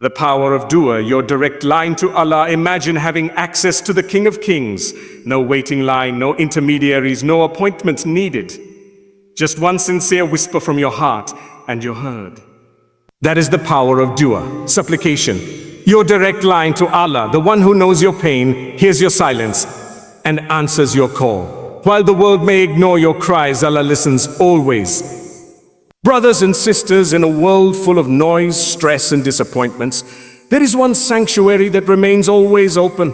The power of dua, your direct line to Allah. Imagine having access to the King of Kings. No waiting line, no intermediaries, no appointments needed. Just one sincere whisper from your heart and you're heard. That is the power of dua, supplication. Your direct line to Allah, the one who knows your pain, hears your silence, and answers your call. While the world may ignore your cries, Allah listens always. Brothers and sisters, in a world full of noise, stress, and disappointments, there is one sanctuary that remains always open.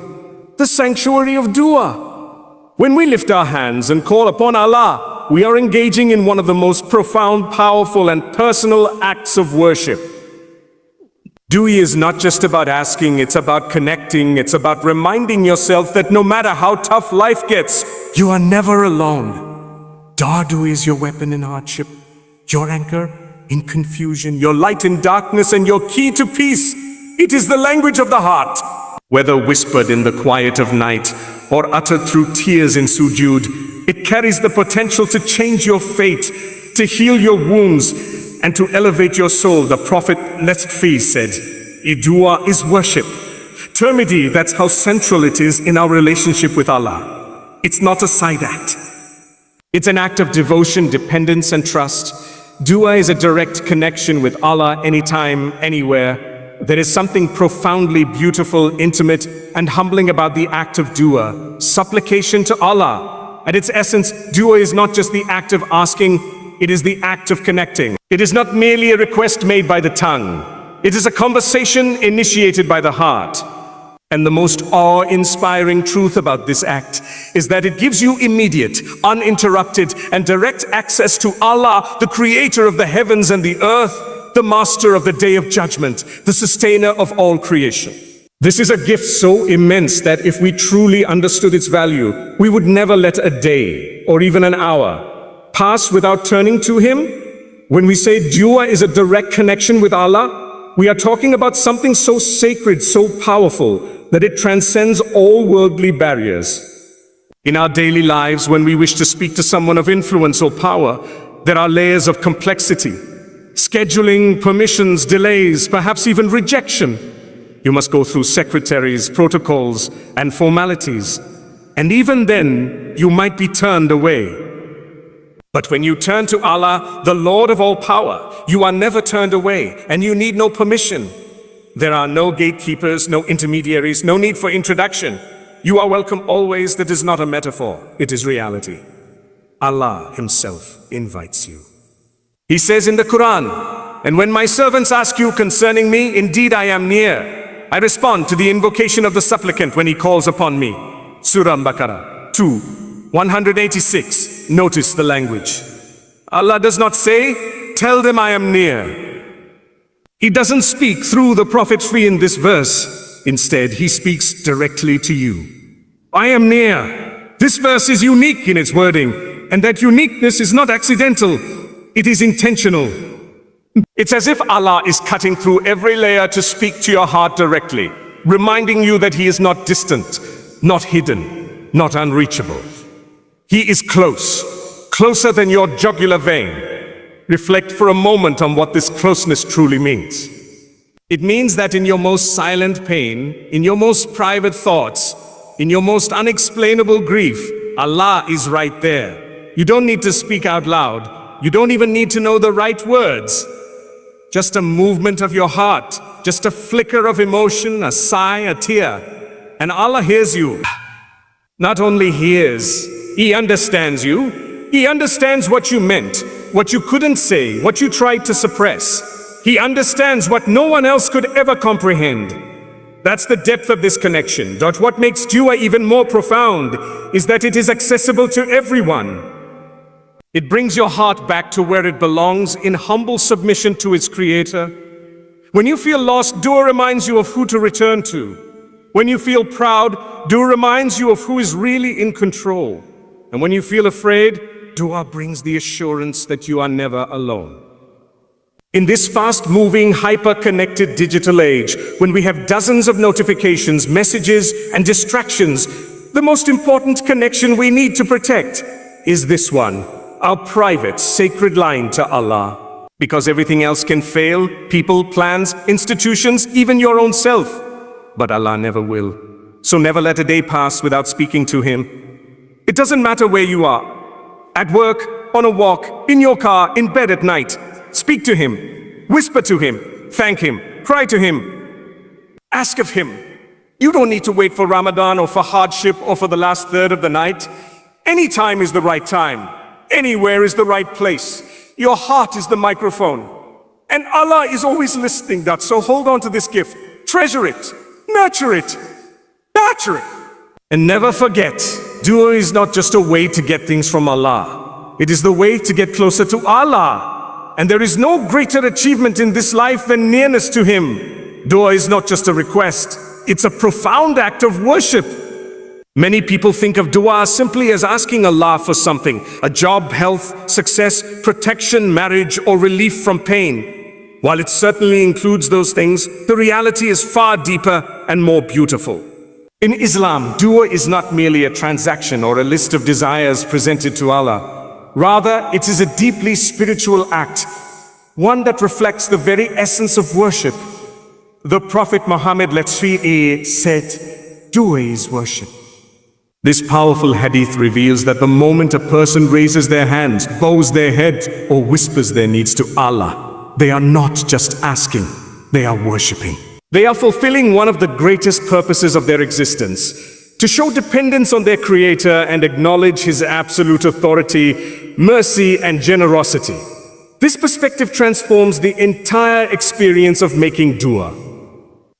The sanctuary of dua. When we lift our hands and call upon Allah, we are engaging in one of the most profound, powerful, and personal acts of worship. Dua is not just about asking, it's about connecting, it's about reminding yourself that no matter how tough life gets, you are never alone. Dua is your weapon in hardship, your anchor in confusion, your light in darkness, and your key to peace. It is the language of the heart. Whether whispered in the quiet of night or uttered through tears in sujood, it carries the potential to change your fate, to heal your wounds, and to elevate your soul. The Prophet Letfi said, dua is worship. Tirmidhi, that's how central it is in our relationship with Allah. It's not a side act. It's an act of devotion, dependence, and trust. Dua is a direct connection with Allah anytime, anywhere. There is something profoundly beautiful, intimate, and humbling about the act of dua, supplication to Allah. At its essence, dua is not just the act of asking, it is the act of connecting. It is not merely a request made by the tongue. It is a conversation initiated by the heart. And the most awe-inspiring truth about this act is that it gives you immediate, uninterrupted, and direct access to Allah, the creator of the heavens and the earth, the master of the day of judgment, the sustainer of all creation. This is a gift so immense that if we truly understood its value, we would never let a day or even an hour pass without turning to Him. When we say dua is a direct connection with Allah, we are talking about something so sacred, so powerful, that it transcends all worldly barriers. In our daily lives, when we wish to speak to someone of influence or power, there are layers of complexity. Scheduling, permissions, delays, perhaps even rejection. You must go through secretaries, protocols, and formalities. And even then, you might be turned away. But when you turn to Allah, the Lord of all power, you are never turned away, and you need no permission. There are no gatekeepers, no intermediaries, no need for introduction. You are welcome always. That is not a metaphor, it is reality. Allah Himself invites you. He says in the Quran, "And when my servants ask you concerning me, indeed I am near. I respond to the invocation of the supplicant when he calls upon me." Surah Baqarah 2:186. Notice the language. Allah does not say, "Tell them I am near." He doesn't speak through the Prophet in this verse. Instead, He speaks directly to you. I am near. This verse is unique in its wording, and that uniqueness is not accidental. It is intentional. It's as if Allah is cutting through every layer to speak to your heart directly, reminding you that He is not distant, not hidden, not unreachable. He is close, closer than your jugular vein. Reflect for a moment on what this closeness truly means. It means that in your most silent pain, in your most private thoughts, in your most unexplainable grief, Allah is right there. You don't need to speak out loud. You don't even need to know the right words. Just a movement of your heart, just a flicker of emotion, a sigh, a tear, and Allah hears you. Not only hears, He understands you. He understands what you meant, what you couldn't say, what you tried to suppress. He understands what no one else could ever comprehend. That's the depth of this connection. What makes dua even more profound is that it is accessible to everyone. It brings your heart back to where it belongs, in humble submission to its creator. When you feel lost, dua reminds you of who to return to. When you feel proud, dua reminds you of who is really in control. And when you feel afraid, dua brings the assurance that you are never alone. In this fast-moving, hyper-connected digital age, when we have dozens of notifications, messages, and distractions, the most important connection we need to protect is this one, our private, sacred line to Allah. Because everything else can fail, people, plans, institutions, even your own self. But Allah never will. So never let a day pass without speaking to Him. It doesn't matter where you are. At work, on a walk, in your car, in bed at night. Speak to Him. Whisper to Him. Thank Him. Cry to Him. Ask of Him. You don't need to wait for Ramadan or for hardship or for the last third of the night. Any time is the right time. Anywhere is the right place. Your heart is the microphone. And Allah is always listening. So hold on to this gift. Treasure it. Nurture it. Nurture it. And never forget, dua is not just a way to get things from Allah. It is the way to get closer to Allah. And there is no greater achievement in this life than nearness to Him. Dua is not just a request. It's a profound act of worship. Many people think of dua simply as asking Allah for something, a job, health, success, protection, marriage, or relief from pain. While it certainly includes those things, the reality is far deeper and more beautiful. In Islam, dua is not merely a transaction or a list of desires presented to Allah. Rather, it is a deeply spiritual act, one that reflects the very essence of worship. The Prophet Muhammad said, dua is worship. This powerful hadith reveals that the moment a person raises their hands, bows their head, or whispers their needs to Allah, they are not just asking, they are worshipping. They are fulfilling one of the greatest purposes of their existence, to show dependence on their Creator and acknowledge His absolute authority, mercy, and generosity. This perspective transforms the entire experience of making dua.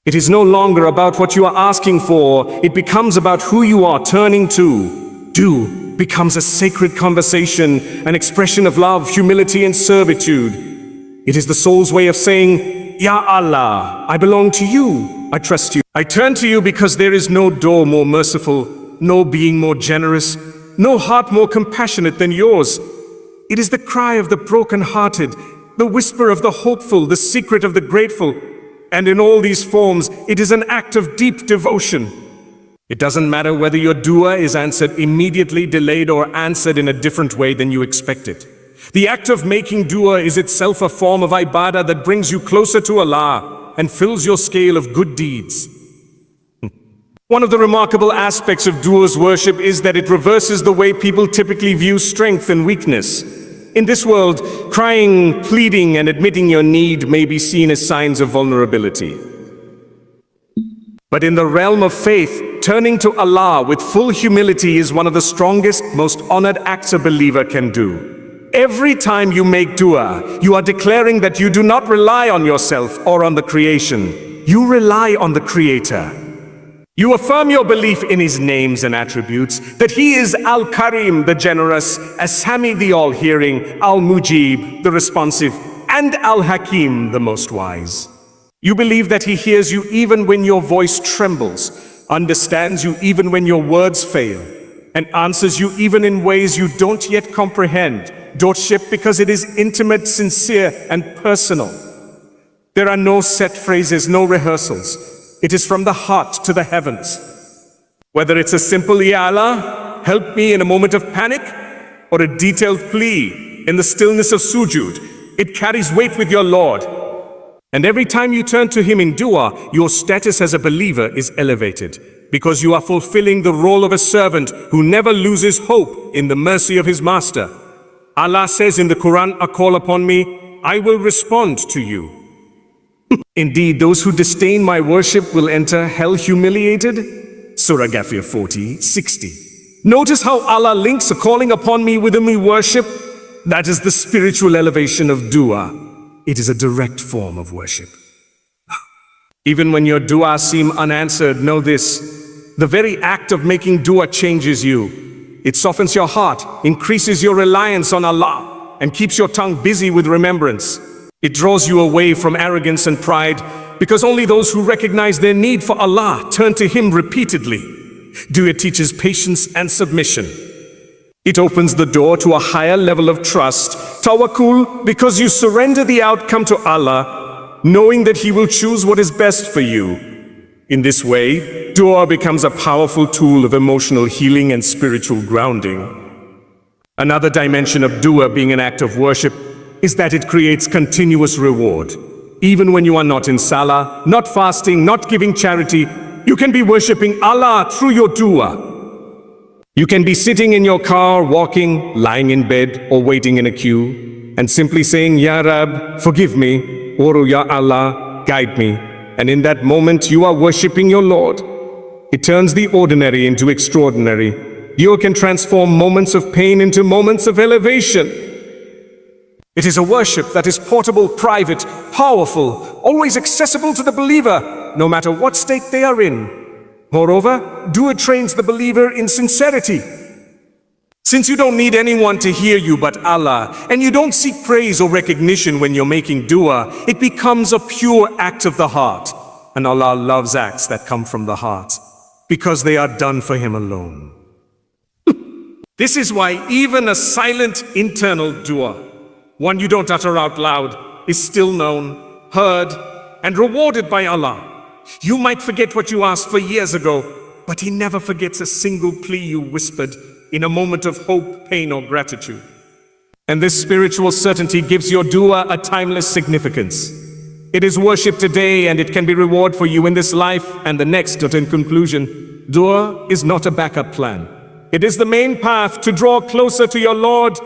It is no longer about what you are asking for, it becomes about who you are turning to. Dua becomes a sacred conversation, an expression of love, humility, and servitude. It is the soul's way of saying, Ya Allah, I belong to you, I trust you. I turn to you because there is no door more merciful, no being more generous, no heart more compassionate than yours. It is the cry of the broken-hearted, the whisper of the hopeful, the secret of the grateful. And in all these forms, it is an act of deep devotion. It doesn't matter whether your dua is answered immediately, delayed, or answered in a different way than you expected. The act of making dua is itself a form of ibadah that brings you closer to Allah and fills your scale of good deeds. One of the remarkable aspects of dua's worship is that it reverses the way people typically view strength and weakness. In this world, crying, pleading, and admitting your need may be seen as signs of vulnerability. But in the realm of faith, turning to Allah with full humility is one of the strongest, most honored acts a believer can do. Every time you make dua, you are declaring that you do not rely on yourself or on the creation. You rely on the Creator. You affirm your belief in His names and attributes, that He is Al-Karim, the generous, As-Sami, the all-hearing, Al-Mujib, the responsive, and Al-Hakim, the most wise. You believe that He hears you even when your voice trembles, understands you even when your words fail, and answers you even in ways you don't yet comprehend. Worship because it is intimate, sincere, and personal. There are no set phrases, no rehearsals. It is from the heart to the heavens. Whether it's a simple Ya Allah, help me in a moment of panic, or a detailed plea in the stillness of sujud, it carries weight with your Lord. And every time you turn to Him in dua, your status as a believer is elevated, because you are fulfilling the role of a servant who never loses hope in the mercy of his master. Allah says in the Quran, call upon me, I will respond to you. Indeed, those who disdain my worship will enter hell humiliated. Surah Ghafir 40:60. Notice how Allah links a calling upon me with whom we worship. That is the spiritual elevation of dua. It is a direct form of worship. Even when your dua seem unanswered, know this. The very act of making dua changes you. It softens your heart, increases your reliance on Allah, and keeps your tongue busy with remembrance. It draws you away from arrogance and pride, because only those who recognize their need for Allah turn to Him repeatedly. Dua teaches patience and submission. It opens the door to a higher level of trust, tawakkul, because you surrender the outcome to Allah, knowing that He will choose what is best for you. In this way, dua becomes a powerful tool of emotional healing and spiritual grounding. Another dimension of dua being an act of worship is that it creates continuous reward. Even when you are not in salah, not fasting, not giving charity, you can be worshipping Allah through your dua. You can be sitting in your car, walking, lying in bed, or waiting in a queue, and simply saying, Ya Rab, forgive me, or Ya Allah, guide me. And in that moment, you are worshipping your Lord. It turns the ordinary into extraordinary. You can transform moments of pain into moments of elevation. It is a worship that is portable, private, powerful, always accessible to the believer, no matter what state they are in. Moreover, dua trains the believer in sincerity. Since you don't need anyone to hear you but Allah, and you don't seek praise or recognition when you're making dua, it becomes a pure act of the heart. And Allah loves acts that come from the heart, because they are done for Him alone. This is why even a silent internal dua, one you don't utter out loud, is still known, heard, and rewarded by Allah. You might forget what you asked for years ago, but He never forgets a single plea you whispered in a moment of hope, pain, or gratitude. And this spiritual certainty gives your dua a timeless significance. It is worship today, and it can be reward for you in this life and the next. But in conclusion, dua is not a backup plan. It is the main path to draw closer to your Lord.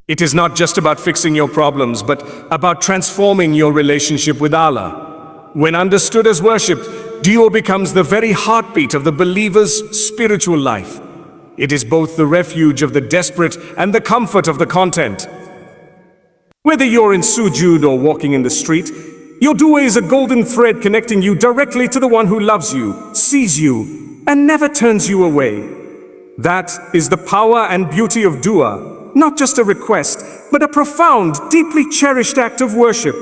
It is not just about fixing your problems, but about transforming your relationship with Allah. When understood as worship, dua becomes the very heartbeat of the believer's spiritual life. It is both the refuge of the desperate and the comfort of the content. Whether you're in sujud or walking in the street, your dua is a golden thread connecting you directly to the one who loves you, sees you, and never turns you away. That is the power and beauty of dua, not just a request, but a profound, deeply cherished act of worship.